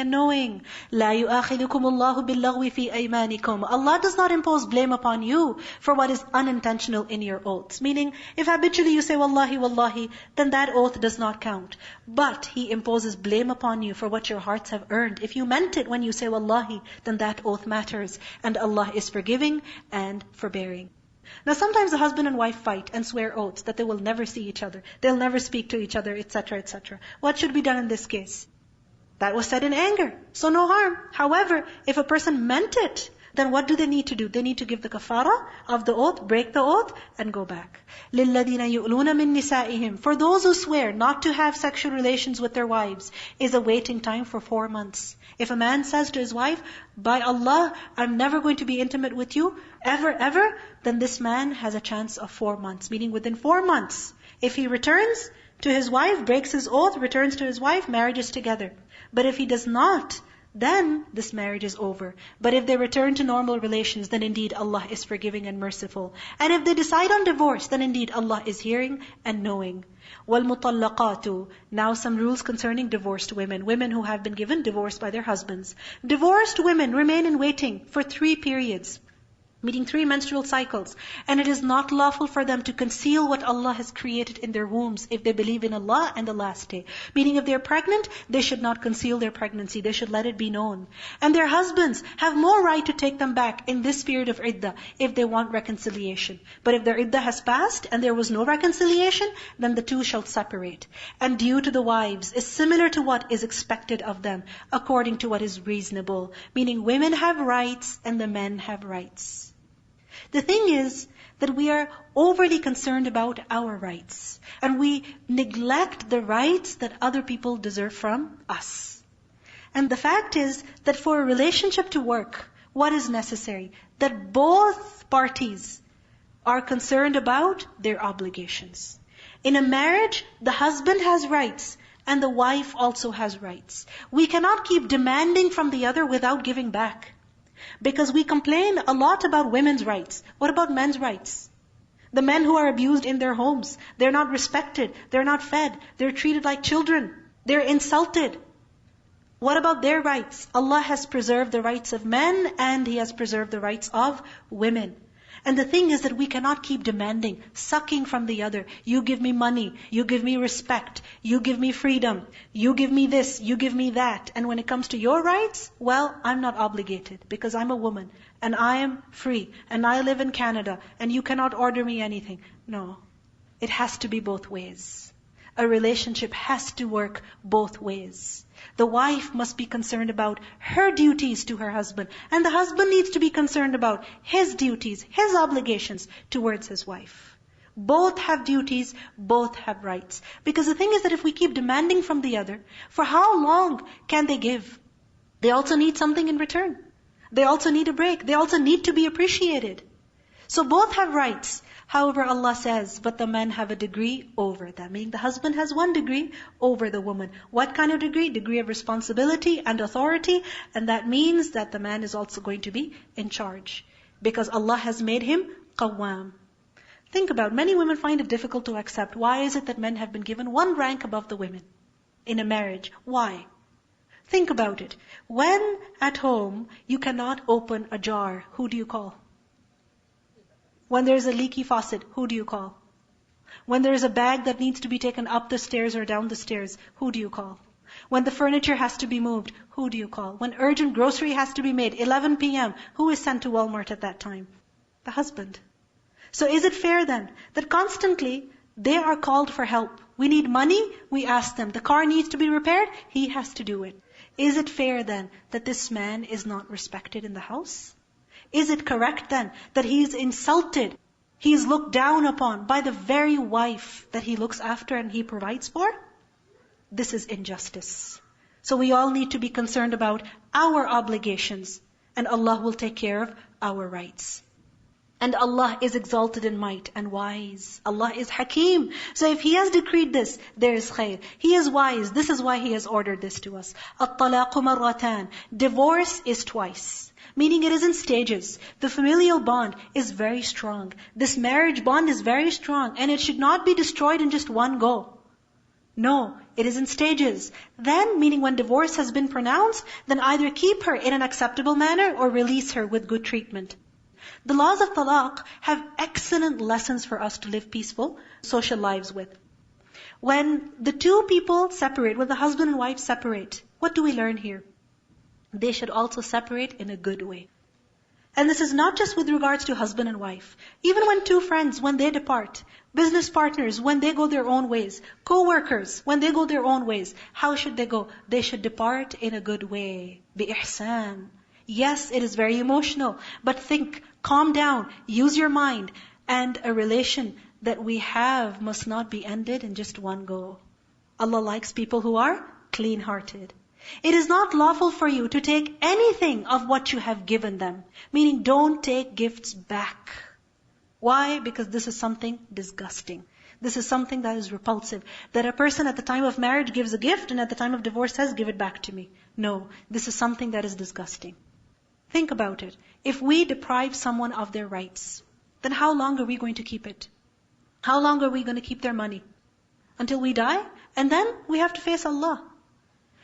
and knowing. لا يؤاخذكم الله باللغو في أيمانكم. Allah does not impose blame upon you for what is unintentional in your oaths. Meaning, if habitually you say wallahi, wallahi, then that oath does not count. But He imposes blame upon you for what your hearts have earned. If you meant it when you say wallahi, then that oath matters. And Allah is forgiving and forbearing. Now sometimes the husband and wife fight and swear oaths that they will never see each other, they'll never speak to each other, etc., etc. What should be done in this case? That was said in anger, so no harm. However, if a person meant it, then what do they need to do? They need to give the kafara of the oath, break the oath, and go back. لِلَّذِينَ يُؤْلُونَ مِن نِسَائِهِمْ. For those who swear not to have sexual relations with their wives, is a waiting time for 4 months. If a man says to his wife, by Allah, I'm never going to be intimate with you, ever, then this man has a chance of 4 months. Meaning within 4 months, if he returns to his wife, breaks his oath, returns to his wife, marriage is together. But if he does not, then this marriage is over. But if they return to normal relations, then indeed Allah is forgiving and merciful. And if they decide on divorce, then indeed Allah is hearing and knowing. وَالْمُطَلَّقَاتُ. Now some rules concerning divorced women. Women who have been given divorce by their husbands. Divorced women remain in waiting for 3 periods. Meaning 3 menstrual cycles. And it is not lawful for them to conceal what Allah has created in their wombs if they believe in Allah and the last day. Meaning if they're pregnant, they should not conceal their pregnancy. They should let it be known. And their husbands have more right to take them back in this period of iddah if they want reconciliation. But if their iddah has passed and there was no reconciliation, then the two shall separate. And due to the wives is similar to what is expected of them according to what is reasonable. Meaning women have rights and the men have rights. The thing is that we are overly concerned about our rights. And we neglect the rights that other people deserve from us. And the fact is that for a relationship to work, what is necessary? That both parties are concerned about their obligations. In a marriage, the husband has rights and the wife also has rights. We cannot keep demanding from the other without giving back. Because we complain a lot about women's rights. What about men's rights? The men who are abused in their homes, they're not respected, they're not fed, they're treated like children, they're insulted. What about their rights? Allah has preserved the rights of men and He has preserved the rights of women. And the thing is that we cannot keep demanding, sucking from the other. You give me money, you give me respect, you give me freedom, you give me this, you give me that. And when it comes to your rights, well, I'm not obligated because I'm a woman and I am free and I live in Canada and you cannot order me anything. No, it has to be both ways. A relationship has to work both ways. The wife must be concerned about her duties to her husband. And the husband needs to be concerned about his duties, his obligations towards his wife. Both have duties, both have rights. Because the thing is that if we keep demanding from the other, for how long can they give? They also need something in return. They also need a break. They also need to be appreciated. So both have rights. However, Allah says, but the men have a degree over them. Meaning the husband has 1 degree over the woman. What kind of degree? Degree of responsibility and authority. And that means that the man is also going to be in charge. Because Allah has made him qawwam. Think about, many women find it difficult to accept. Why is it that men have been given 1 rank above the women in a marriage? Why? Think about it. When at home you cannot open a jar, who do you call? When there's a leaky faucet, who do you call? When there's a bag that needs to be taken up the stairs or down the stairs, who do you call? When the furniture has to be moved, who do you call? When urgent grocery has to be made, 11 p.m., who is sent to Walmart at that time? The husband. So is it fair then that constantly they are called for help? We need money, we ask them. The car needs to be repaired, he has to do it. Is it fair then that this man is not respected in the house? Is it correct then that he is insulted, he is looked down upon by the very wife that he looks after and he provides for? This is injustice. So we all need to be concerned about our obligations and Allah will take care of our rights. And Allah is exalted in might and wise. Allah is Hakeem. So if He has decreed this, there is khair. He is wise. This is why He has ordered this to us. الطلاق مرتان. Divorce is twice. Meaning it is in stages. The familial bond is very strong. This marriage bond is very strong. And it should not be destroyed in just one go. No, it is in stages. Then, meaning when divorce has been pronounced, then either keep her in an acceptable manner or release her with good treatment. The laws of talaq have excellent lessons for us to live peaceful social lives with. When the two people separate, when the husband and wife separate, what do we learn here? They should also separate in a good way. And this is not just with regards to husband and wife. Even when two friends, when they depart, business partners, when they go their own ways, co-workers, when they go their own ways, how should they go? They should depart in a good way. بِإِحْسَانٍ. Yes, it is very emotional, but think, calm down, use your mind, and a relation that we have must not be ended in just one go. Allah likes people who are clean-hearted. It is not lawful for you to take anything of what you have given them. Meaning, don't take gifts back. Why? Because this is something disgusting. This is something that is repulsive. That a person at the time of marriage gives a gift and at the time of divorce says, give it back to me. No, this is something that is disgusting. Think about it. If we deprive someone of their rights, then how long are we going to keep it? How long are we going to keep their money? Until we die? And then we have to face Allah.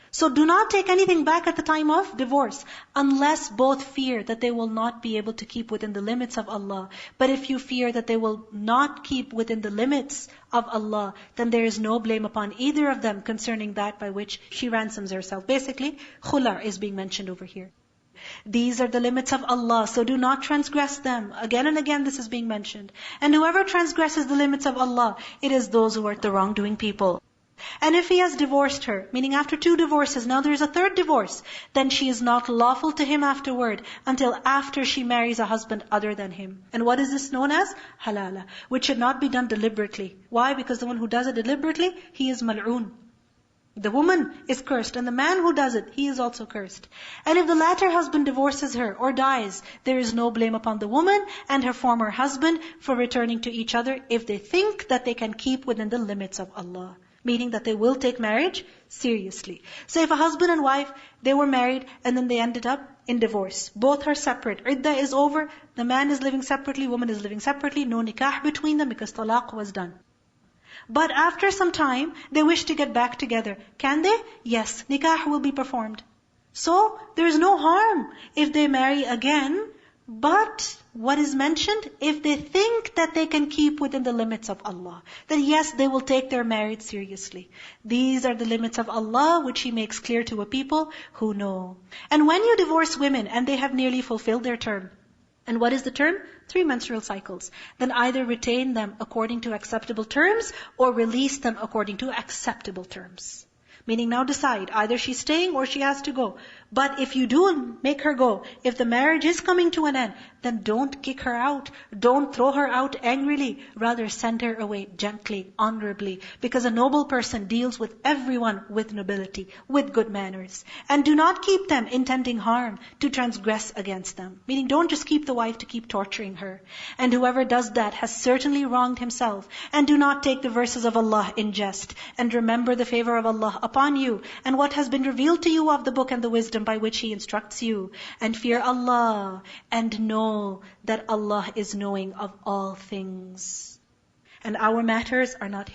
So do not take anything back at the time of divorce, unless both fear that they will not be able to keep within the limits of Allah. But if you fear that they will not keep within the limits of Allah, then there is no blame upon either of them concerning that by which she ransoms herself. Basically, khula is being mentioned over here. These are the limits of Allah, so do not transgress them. Again and again this is being mentioned. And whoever transgresses the limits of Allah, it is those who are the wrongdoing people. And if he has divorced her, meaning after 2 divorces, now there is a 3rd divorce, then she is not lawful to him afterward until after she marries a husband other than him. And what is this known as? Halala, which should not be done deliberately. Why? Because the one who does it deliberately, he is mal'oon. The woman is cursed, and the man who does it, he is also cursed. And if the latter husband divorces her or dies, there is no blame upon the woman and her former husband for returning to each other if they think that they can keep within the limits of Allah. Meaning that they will take marriage seriously. So if a husband and wife, they were married and then they ended up in divorce. Both are separate. Iddah is over. The man is living separately, woman is living separately. No nikah between them because talaq was done. But after some time, they wish to get back together. Can they? Yes, nikah will be performed. So, there is no harm if they marry again. But, what is mentioned? If they think that they can keep within the limits of Allah, then yes, they will take their marriage seriously. These are the limits of Allah, which He makes clear to a people who know. And when you divorce women, and they have nearly fulfilled their term, and what is the term? 3 menstrual cycles. Then either retain them according to acceptable terms or release them according to acceptable terms. Meaning now decide, either she's staying or she has to go. But if you do make her go, if the marriage is coming to an end, then don't kick her out. Don't throw her out angrily. Rather send her away gently, honorably. Because a noble person deals with everyone with nobility, with good manners. And do not keep them intending harm to transgress against them. Meaning don't just keep the wife to keep torturing her. And whoever does that has certainly wronged himself. And do not take the verses of Allah in jest. And remember the favor of Allah upon you and what has been revealed to you of the book and the wisdom by which He instructs you. And fear Allah and know that Allah is knowing of all things. And our matters are not